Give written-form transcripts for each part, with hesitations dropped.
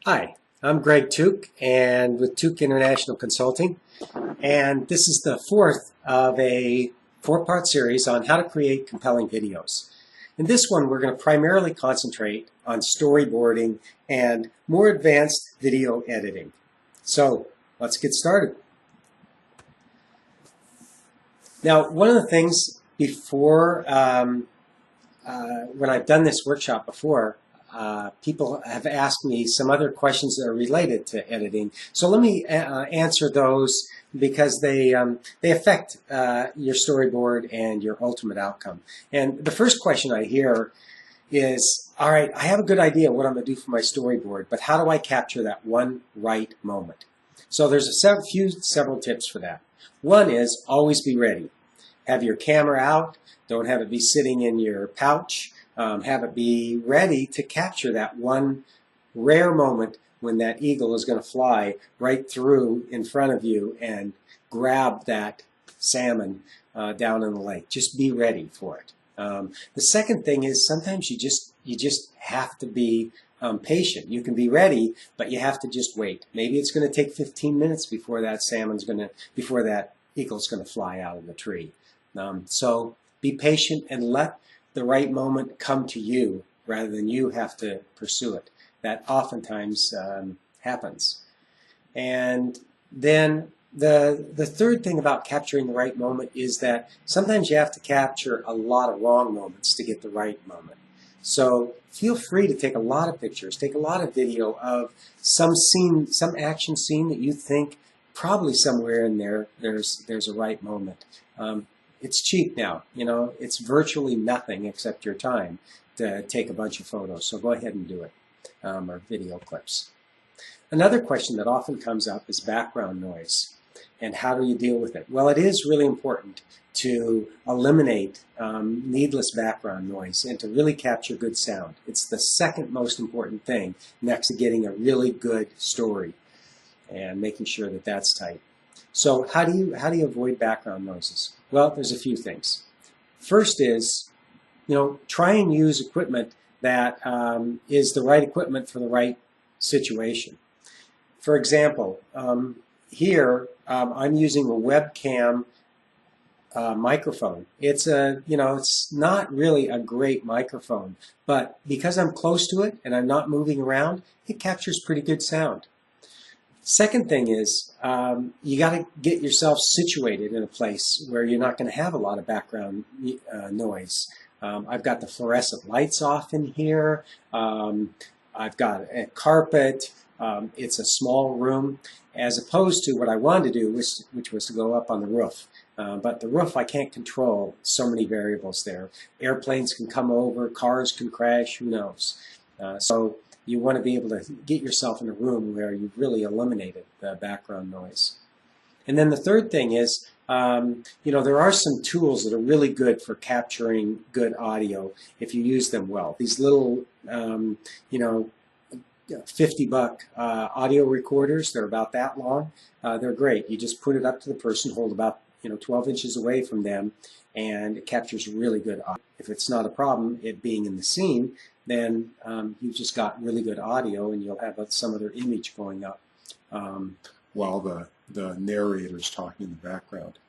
Hi, I'm Greg Tuke and with Tuke International Consulting, and this is the fourth of a four-part series on how to create compelling videos. In this one, we're going to primarily concentrate on storyboarding and more advanced video editing. So let's get started. Now, one of the things before, when I've done this workshop before, people have asked me some other questions that are related to editing. So let me answer those because they affect your storyboard and your ultimate outcome. And the first question I hear is, all right, I have a good idea what I'm going to do for my storyboard, but how do I capture that one right moment? So there's several tips for that. One is always be ready. Have your camera out. Don't have it be sitting in your pouch. Have it be ready to capture that one rare moment when that eagle is going to fly right through in front of you and grab that salmon down in the lake. Just be ready for it. The second thing is sometimes you just have to be patient. You can be ready, but you have to just wait. Maybe it's going to take 15 minutes before that before that eagle's going to fly out of the tree. So be patient and let the right moment come to you rather than you have to pursue it. That oftentimes happens. And then the third thing about capturing the right moment is that sometimes you have to capture a lot of wrong moments to get the right moment. So feel free to take a lot of pictures, take a lot of video of some scene, some action scene that you think probably somewhere in there's a right moment. It's cheap now, it's virtually nothing except your time to take a bunch of photos, so go ahead and do it, or video clips. Another question that often comes up is background noise, and how do you deal with it? Well, it is really important to eliminate needless background noise and to really capture good sound. It's the second most important thing next to getting a really good story and making sure that that's tight. So how do you avoid background noises? Well, there's a few things. First is, try and use equipment that is the right equipment for the right situation. For example, here I'm using a webcam microphone. It's it's not really a great microphone, but because I'm close to it and I'm not moving around, it captures pretty good sound. Second thing is, you got to get yourself situated in a place where you're not going to have a lot of background noise. I've got the fluorescent lights off in here. I've got a carpet. It's a small room, as opposed to what I wanted to do, which was to go up on the roof. But the roof, I can't control so many variables there. Airplanes can come over, cars can crash, who knows. So you want to be able to get yourself in a room where you've really eliminated the background noise. And then the third thing is, there are some tools that are really good for capturing good audio if you use them well. These little, $50 audio recorders, they're about that long. They're great. You just put it up to the person, hold about 12 inches away from them, and it captures really good audio. If it's not a problem, it being in the scene, then you've just got really good audio and you'll have some other image going up while the narrator's talking in the background.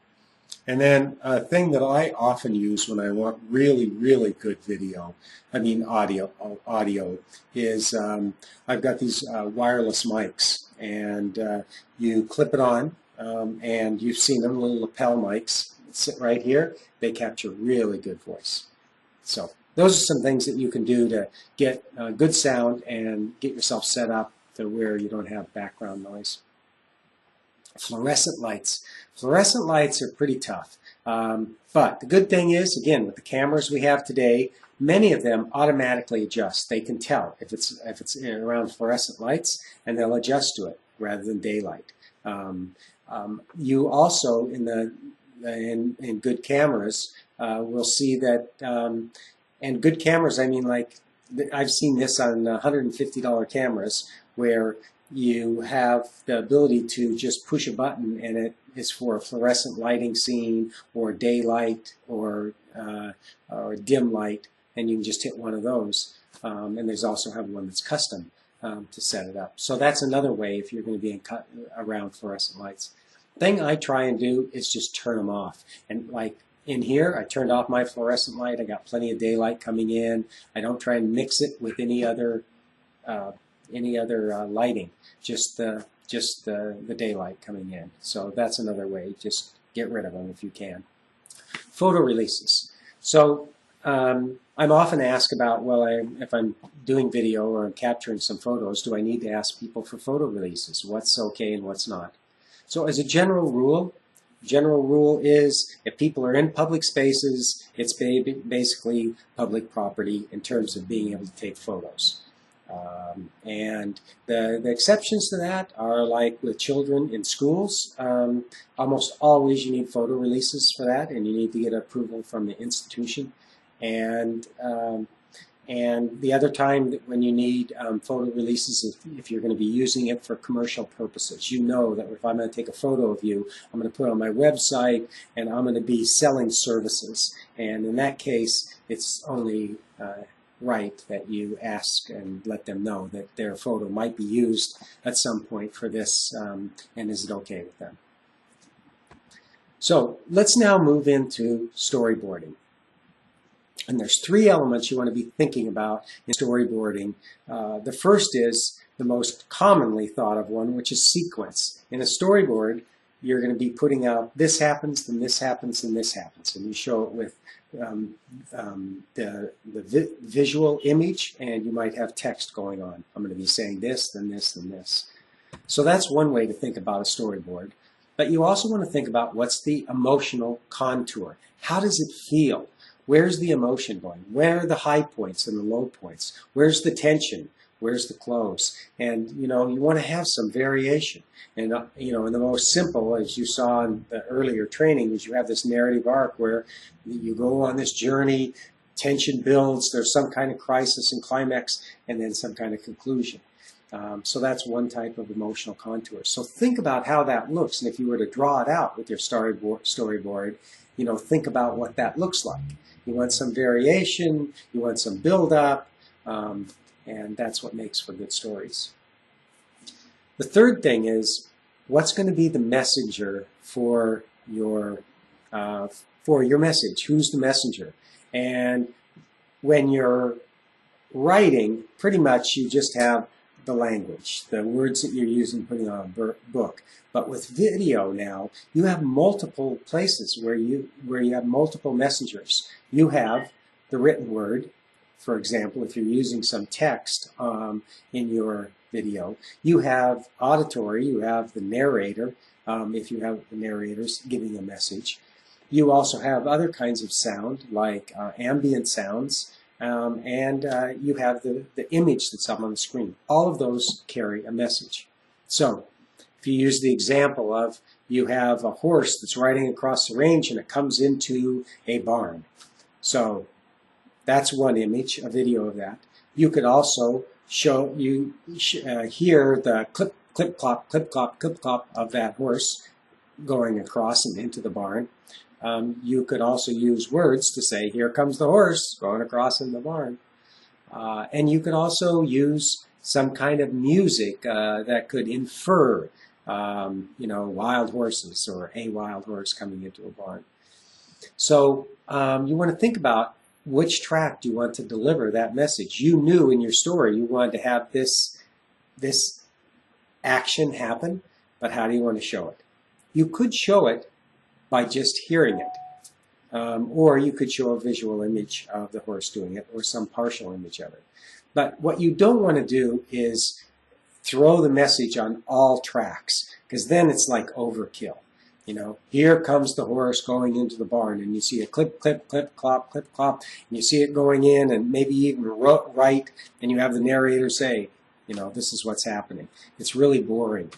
And then a thing that I often use when I want really, really good audio is I've got these wireless mics, and you clip it on, and you've seen them, little lapel mics that sit right here. They capture really good voice. So those are some things that you can do to get good sound and get yourself set up to where you don't have background noise. Fluorescent lights. Fluorescent lights are pretty tough. But the good thing is, again, with the cameras we have today, many of them automatically adjust. They can tell if it's around fluorescent lights, and they'll adjust to it rather than daylight. You also, in good cameras, will see that, and good cameras, I mean, like, I've seen this on $150 cameras where you have the ability to just push a button and it is for a fluorescent lighting scene or daylight or dim light, and you can just hit one of those. And there's also have one that's custom. to set it up. So that's another way if you're going to be around fluorescent lights. Thing I try and do is just turn them off. And like in here, I turned off my fluorescent light. I got plenty of daylight coming in. I don't try and mix it with any other lighting. Just the daylight coming in. So that's another way. Just get rid of them if you can. Photo releases. So I'm often asked about, well, if I'm doing video or I'm capturing some photos, do I need to ask people for photo releases? What's okay and what's not? So as a general rule is if people are in public spaces, it's basically public property in terms of being able to take photos. And the exceptions to that are like with children in schools. Almost always you need photo releases for that, and you need to get approval from the institution. And the other time that when you need photo releases is if you're going to be using it for commercial purposes. You know that if I'm going to take a photo of you, I'm going to put it on my website, and I'm going to be selling services. And in that case, it's only right that you ask and let them know that their photo might be used at some point for this, and is it okay with them. So let's now move into storyboarding. And there's three elements you want to be thinking about in storyboarding. The first is the most commonly thought of one, which is sequence. In a storyboard, you're going to be putting out this happens, then this happens, and this happens. And you show it with the visual image, and you might have text going on. I'm going to be saying this, then this, then this. So that's one way to think about a storyboard. But you also want to think about what's the emotional contour. How does it feel? Where's the emotion going? Where are the high points and the low points? Where's the tension? Where's the close? And, you know, you want to have some variation. And, you know, and the most simple, as you saw in the earlier training, is you have this narrative arc where you go on this journey, tension builds, there's some kind of crisis and climax, and then some kind of conclusion. So that's one type of emotional contour. So think about how that looks, and if you were to draw it out with your storyboard, you know, think about what that looks like. You want some variation, you want some build-up, and that's what makes for good stories. The third thing is, what's going to be the messenger for your message? Who's the messenger? And when you're writing, pretty much you just have the language, the words that you're using putting on a book. But with video now, you have multiple places where you have multiple messengers. You have the written word, for example, if you're using some text in your video. You have auditory, you have the narrator, if you have the narrators giving a message. You also have other kinds of sound, like ambient sounds, and you have the image that's up on the screen. All of those carry a message. So, if you use the example of you have a horse that's riding across the range and it comes into a barn. So, that's one image, a video of that. You could also hear the clip, clip, clop, clip, clop, clip, clop of that horse going across and into the barn. You could also use words to say, here comes the horse going across in the barn. And you could also use some kind of music that could infer, you know, wild horses or a wild horse coming into a barn. So you want to think about which track do you want to deliver that message. You knew in your story you wanted to have this action happen, but how do you want to show it? You could show it by just hearing it. Or you could show a visual image of the horse doing it or some partial image of it. But what you don't want to do is throw the message on all tracks, because then it's like overkill. You know, here comes the horse going into the barn, and you see a clip, clip, clip, clop, clip, clop, and you see it going in, and maybe even right, and you have the narrator say, you know, this is what's happening. It's really boring.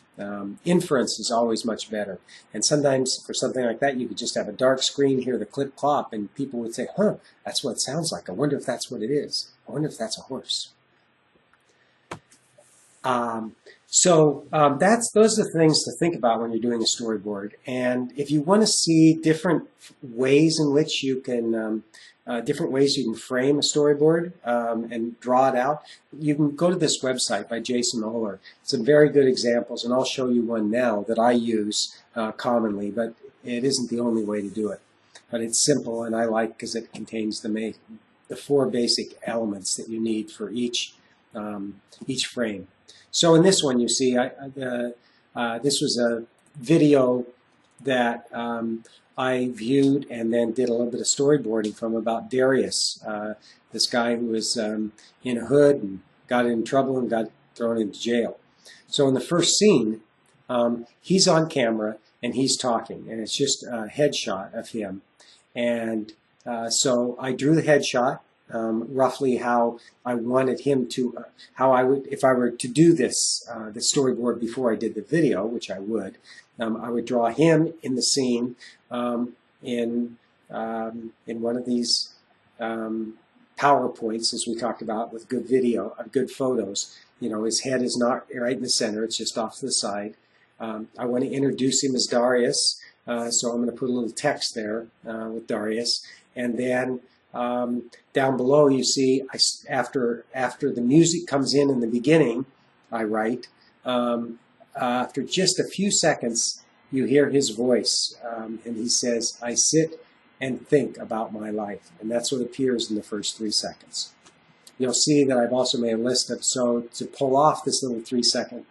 Inference is always much better. And sometimes for something like that, you could just have a dark screen, hear the clip clop, and people would say, huh, that's what it sounds like. I wonder if that's what it is. I wonder if that's a horse. Those are the things to think about when you're doing a storyboard. And if you want to see different ways in which you can frame a storyboard and draw it out, you can go to this website by Jason Oler. Some very good examples, and I'll show you one now that I use commonly, but it isn't the only way to do it. But it's simple, and I like because it contains the four basic elements that you need for each frame. So in this one, you see, this was a video that I viewed and then did a little bit of storyboarding from about Darius, this guy who was in a hood and got in trouble and got thrown into jail. So in the first scene, he's on camera and he's talking, and it's just a headshot of him. And so I drew the headshot. Roughly how I wanted him to, how I would, if I were to do this, the storyboard before I did the video, which I would draw him in the scene in one of these PowerPoints, as we talked about, with good video, good photos. You know, his head is not right in the center; it's just off to the side. I want to introduce him as Darius, so I'm going to put a little text there with Darius, and then. Down below, you see, after the music comes in the beginning, I write. After just a few seconds, you hear his voice, and he says, "I sit and think about my life," and that's what appears in the first 3 seconds. You'll see that I've also made a list of, so to pull off this little 3-second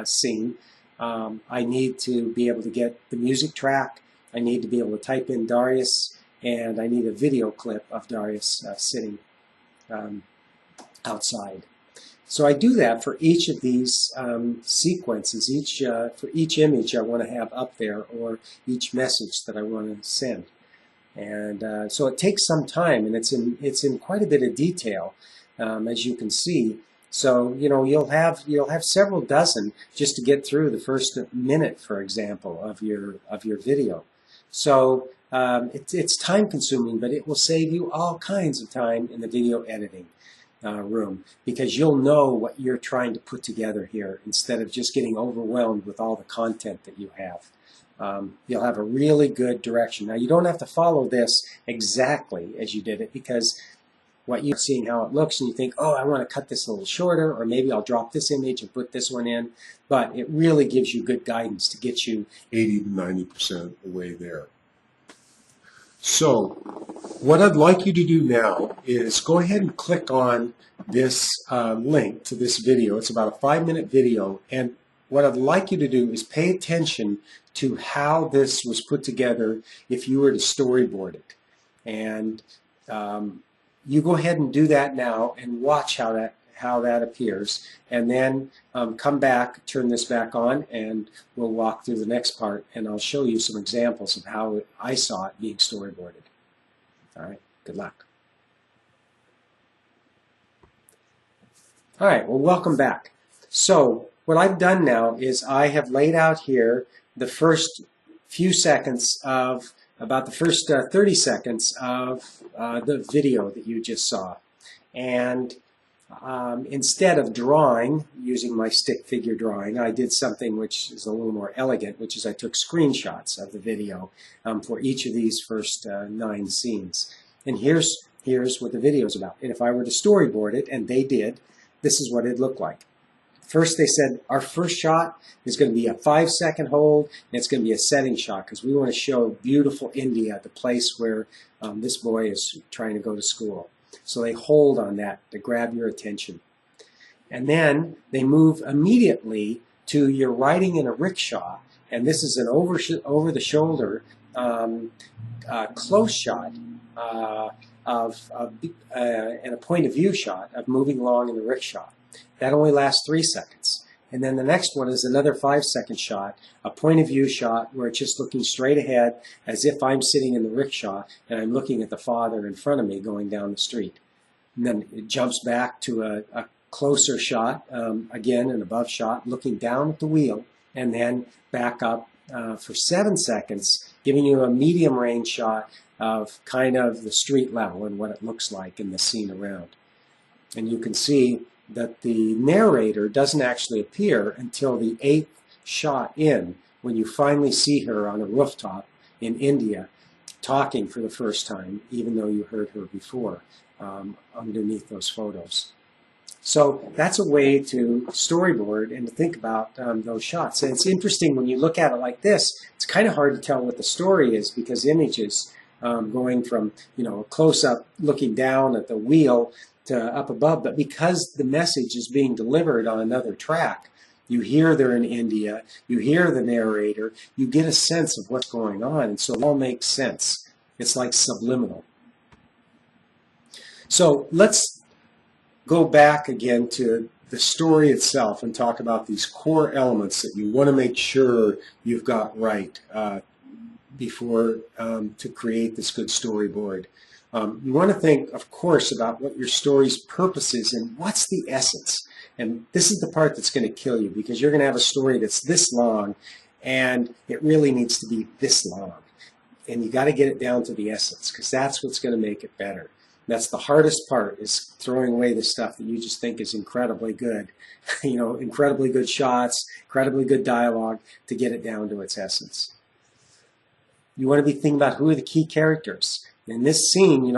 scene, I need to be able to get the music track. I need to be able to type in Darius. And I need a video clip of Darius sitting outside. So I do that for each of these sequences, for each image I want to have up there, or each message that I want to send. And so it takes some time, and it's in quite a bit of detail, as you can see. So you'll have several dozen just to get through the first minute, for example, of your video. So it's time consuming, but it will save you all kinds of time in the video editing room, because you'll know what you're trying to put together here instead of just getting overwhelmed with all the content that you have. You'll have a really good direction. Now, you don't have to follow this exactly as you did it, because what you're seeing how it looks, and you think, oh, I want to cut this a little shorter, or maybe I'll drop this image and put this one in. But it really gives you good guidance to get you 80 to 90% of the way there. So what I'd like you to do now is go ahead and click on this link to this video. It's about a 5-minute video, and what I'd like you to do is pay attention to how this was put together if you were to storyboard it. And you go ahead and do that now and watch how that appears, and then come back, turn this back on, and we'll walk through the next part, and I'll show you some examples of how I saw it being storyboarded. All right, good luck. All right, well, welcome back. So what I've done now is I have laid out here the first few seconds of, about the first 30 seconds of the video that you just saw. And instead of drawing, using my stick figure drawing, I did something which is a little more elegant, which is I took screenshots of the video for each of these first 9 scenes. And here's what the video is about. And if I were to storyboard it, and they did, this is what it looked like. First, they said our first shot is going to be a 5-second hold, and it's going to be a setting shot because we want to show beautiful India, the place where this boy is trying to go to school. So they hold on that to grab your attention. And then they move immediately to you're riding in a rickshaw, and this is an over-the-shoulder close shot and a point of view shot of moving along in the rickshaw. That only lasts 3 seconds. And then the next one is another 5-second shot, a point of view shot where it's just looking straight ahead as if I'm sitting in the rickshaw and I'm looking at the father in front of me going down the street. And then it jumps back to a closer shot, again an above shot, looking down at the wheel, and then back up for 7 seconds, giving you a medium range shot of kind of the street level and what it looks like in the scene around. And you can see that the narrator doesn't actually appear until the 8th shot in, when you finally see her on a rooftop in India talking for the first time, even though you heard her before underneath those photos. So that's a way to storyboard and to think about those shots. And it's interesting when you look at it like this, it's kind of hard to tell what the story is, because images going from, a close-up looking down at the wheel to up above, but because the message is being delivered on another track, you hear they're in India, you hear the narrator, you get a sense of what's going on, and so it all makes sense. It's like subliminal. So let's go back again to the story itself and talk about these core elements that you want to make sure you've got right before to create this good storyboard. You want to think, of course, about what your story's purpose is and what's the essence. And this is the part that's going to kill you, because you're going to have a story that's this long and it really needs to be this long. And you got to get it down to the essence, because that's what's going to make it better. That's the hardest part, is throwing away the stuff that you just think is incredibly good. Incredibly good shots, incredibly good dialogue, to get it down to its essence. You want to be thinking about who are the key characters. In this scene,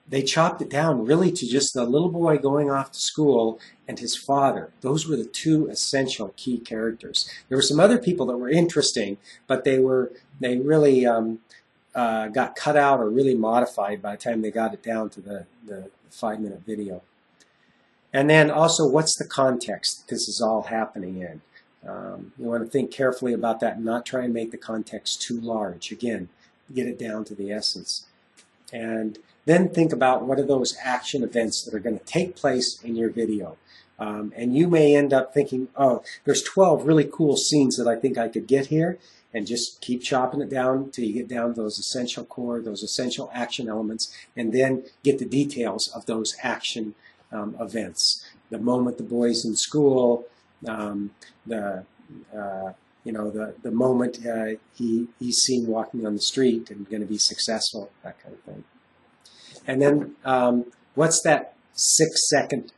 they chopped it down really to just the little boy going off to school and his father. Those were the two essential key characters. There were some other people that were interesting, but they really got cut out or really modified by the time they got it down to the 5-minute video. And then also, what's the context that this is all happening in? You want to think carefully about that and not try and make the context too large. Again, get it down to the essence. And then think about what are those action events that are going to take place in your video. And you may end up thinking, oh, there's 12 really cool scenes that I think I could get here, and just keep chopping it down till you get down to those essential core, those essential action elements, and then get the details of those action events. The moment the boy's in school, the moment he's seen walking on the street and going to be successful, that kind of thing. And then what's that 6-second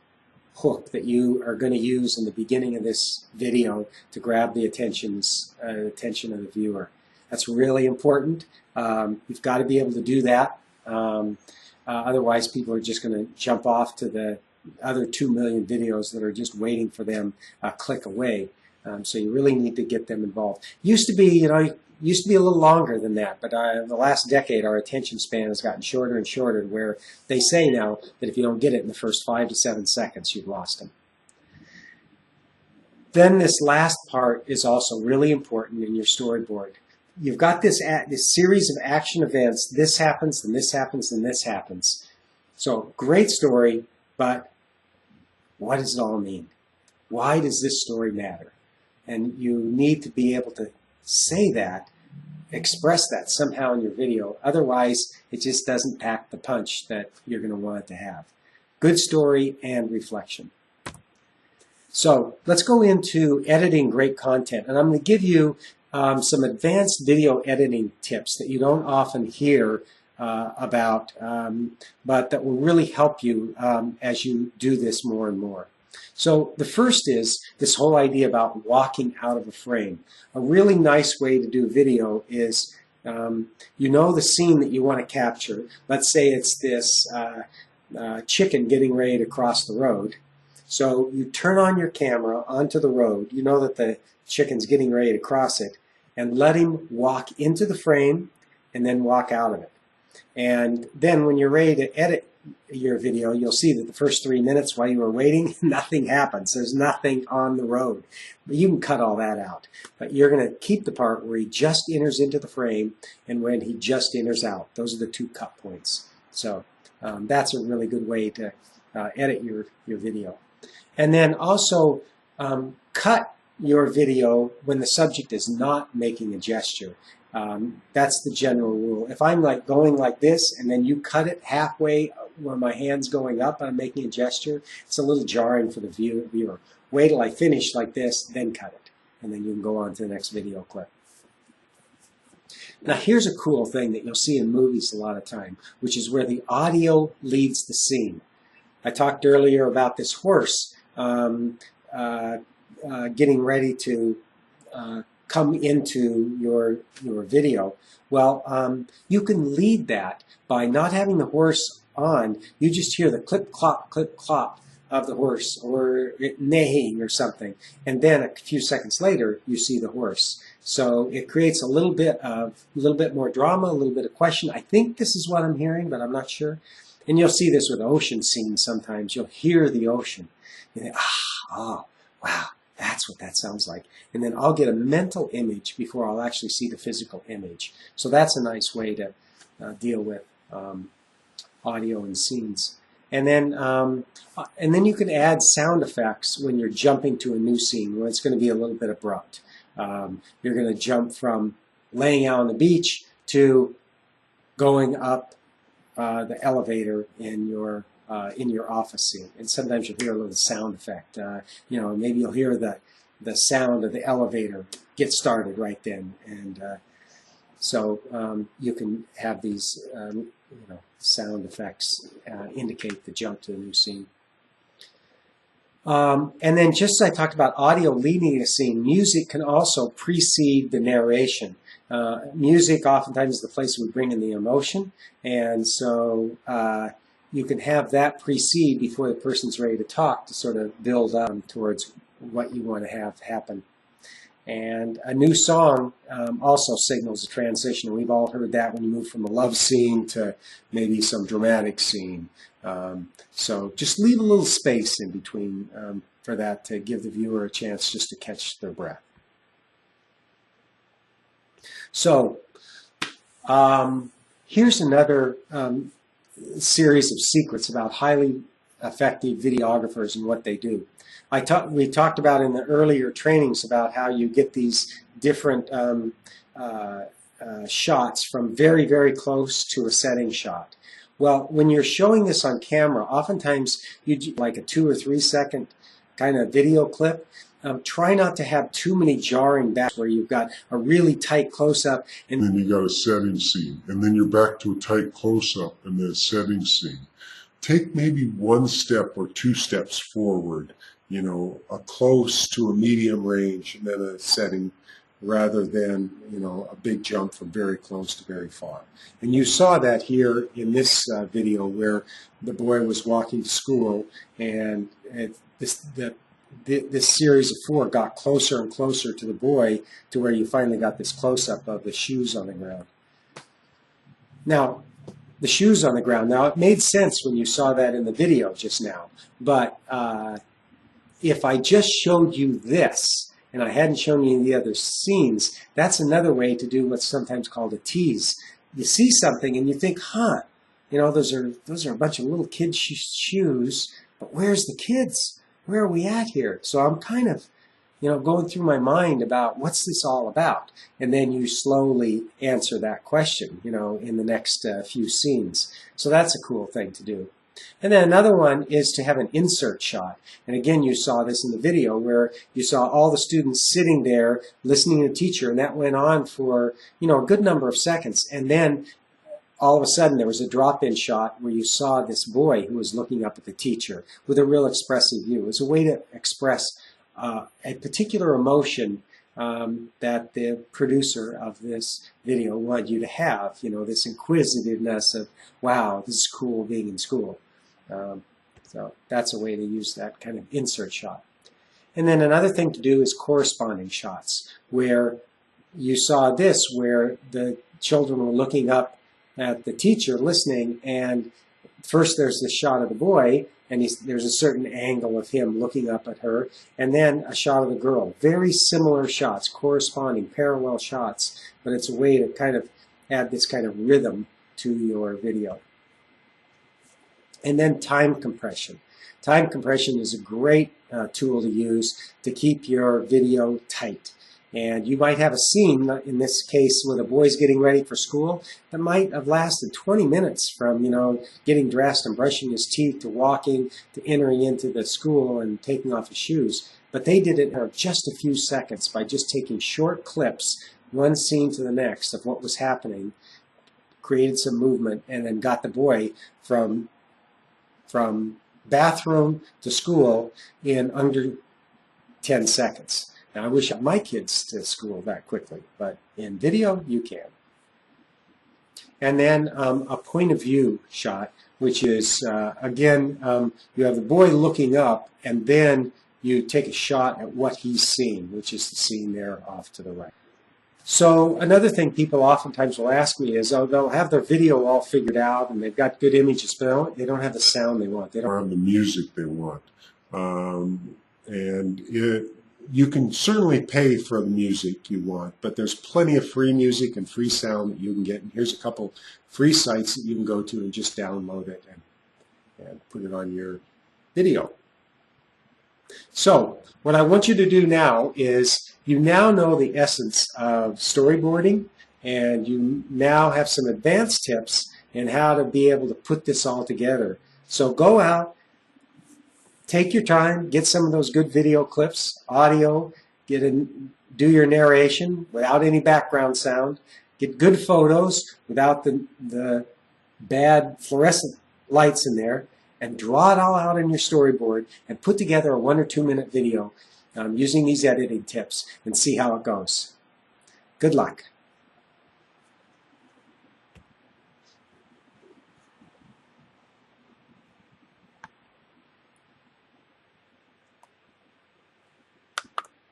hook that you are going to use in the beginning of this video to grab the attention of the viewer? That's really important. You've got to be able to do that. Otherwise, people are just going to jump off to the other 2 million videos that are just waiting for them a click away. So you really need to get them involved. Used to be a little longer than that, but in the last decade, our attention span has gotten shorter and shorter, where they say now that if you don't get it in the first 5 to 7 seconds, you've lost them. Then this last part is also really important in your storyboard. You've got this series of action events. This happens, then this happens, then this happens. So great story, but what does it all mean? Why does this story matter? And you need to be able to say that, express that somehow in your video. Otherwise, it just doesn't pack the punch that you're going to want it to have. Good story and reflection. So let's go into editing great content. And I'm going to give you some advanced video editing tips that you don't often hear about, but that will really help you as you do this more and more. So the first is this whole idea about walking out of a frame. A really nice way to do video is, the scene that you want to capture. Let's say it's this chicken getting ready to cross the road. So you turn on your camera onto the road. You know that the chicken's getting ready to cross it, and let him walk into the frame and then walk out of it. And then when you're ready to edit your video, you'll see that the first 3 minutes while you were waiting, nothing happens. There's nothing on the road. But you can cut all that out. But you're going to keep the part where he just enters into the frame and when he just enters out. Those are the 2 cut points. So that's a really good way to edit your video. And then also cut your video when the subject is not making a gesture. That's the general rule. If I'm going like this and then you cut it halfway where my hand's going up and I'm making a gesture, it's a little jarring for the viewer. Wait till I finish like this, then cut it. And then you can go on to the next video clip. Now here's a cool thing that you'll see in movies a lot of time, which is where the audio leads the scene. I talked earlier about this horse um, getting ready to come into your video. Well, you can lead that by not having the horse on. You just hear the clip clop of the horse, or it neighing or something, and then a few seconds later you see the horse. So it creates a little bit more drama, a little bit of question. I think this is what I'm hearing, but I'm not sure. And you'll see this with ocean scenes sometimes. You'll hear the ocean. You think, oh, wow, that's what that sounds like. And then I'll get a mental image before I'll actually see the physical image. So that's a nice way to deal with audio and scenes. And then you can add sound effects when you're jumping to a new scene where it's going to be a little bit abrupt. You're going to jump from laying out on the beach to going up the elevator in your office scene, and sometimes you'll hear a little sound effect. Maybe you'll hear the sound of the elevator get started right then, and so you can have these sound effects indicate the jump to the new scene. And then, just as I talked about audio leading a scene, music can also precede the narration. Music oftentimes is the place we bring in the emotion, and so you can have that precede before the person's ready to talk to sort of build up towards what you want to have happen. And a new song also signals a transition. We've all heard that when you move from a love scene to maybe some dramatic scene. So just leave a little space in between for that to give the viewer a chance just to catch their breath. So here's another series of secrets about highly effective videographers and what they do. We talked about in the earlier trainings about how you get these different shots from very, very close to a setting shot. Well, when you're showing this on camera, oftentimes you do like a 2 or 3 second kind of video clip. Try not to have too many jarring backs where you've got a really tight close-up. And then you got a setting scene, and then you're back to a tight close-up and then a setting scene. Take maybe 1 step or 2 steps forward, a close to a medium range and then a setting, rather than, a big jump from very close to very far. And you saw that here in this video where the boy was walking to school, and this series of 4 got closer and closer to the boy to where you finally got this close-up of the shoes on the ground. Now, the shoes on the ground. Now, it made sense when you saw that in the video just now, but if I just showed you this and I hadn't shown you the other scenes, that's another way to do what's sometimes called a tease. You see something and you think, those are a bunch of little kids' shoes, but where's the kids? Where are we at here? So I'm kind of, going through my mind about what's this all about? And then you slowly answer that question, in the next few scenes. So that's a cool thing to do. And then another one is to have an insert shot. And again, you saw this in the video where you saw all the students sitting there listening to the teacher, and that went on for, a good number of seconds. And then all of a sudden there was a drop-in shot where you saw this boy who was looking up at the teacher with a real expressive view. It was a way to express a particular emotion that the producer of this video wanted you to have, this inquisitiveness of, wow, this is cool being in school. So that's a way to use that kind of insert shot. And then another thing to do is corresponding shots, where you saw this, where the children were looking up at the teacher listening, and first there's the shot of the boy, and there's a certain angle of him looking up at her, and then a shot of the girl. Very similar shots, corresponding, parallel shots, but it's a way to kind of add this kind of rhythm to your video. And then time compression. Time compression is a great tool to use to keep your video tight. And you might have a scene, in this case where the boy's getting ready for school, that might have lasted 20 minutes from, getting dressed and brushing his teeth to walking to entering into the school and taking off his shoes. But they did it in just a few seconds by just taking short clips, one scene to the next of what was happening, created some movement, and then got the boy from bathroom to school in under 10 seconds. Now, I wish my kids to school that quickly, but in video, you can. And then a point of view shot, which is, again, you have the boy looking up, and then you take a shot at what he's seeing, which is the scene there off to the right. So another thing people oftentimes will ask me is, oh, they'll have their video all figured out, and they've got good images, but they don't have the sound they want. They don't have the music they want. You can certainly pay for the music you want, but there's plenty of free music and free sound that you can get. And here's a couple free sites that you can go to and just download it and put it on your video. So what I want you to do now is you now know the essence of storyboarding, and you now have some advanced tips in how to be able to put this all together. So go out, take your time, get some of those good video clips, audio, do your narration without any background sound, get good photos without the bad fluorescent lights in there, and draw it all out in your storyboard and put together a 1 or 2 minute video using these editing tips and see how it goes. Good luck.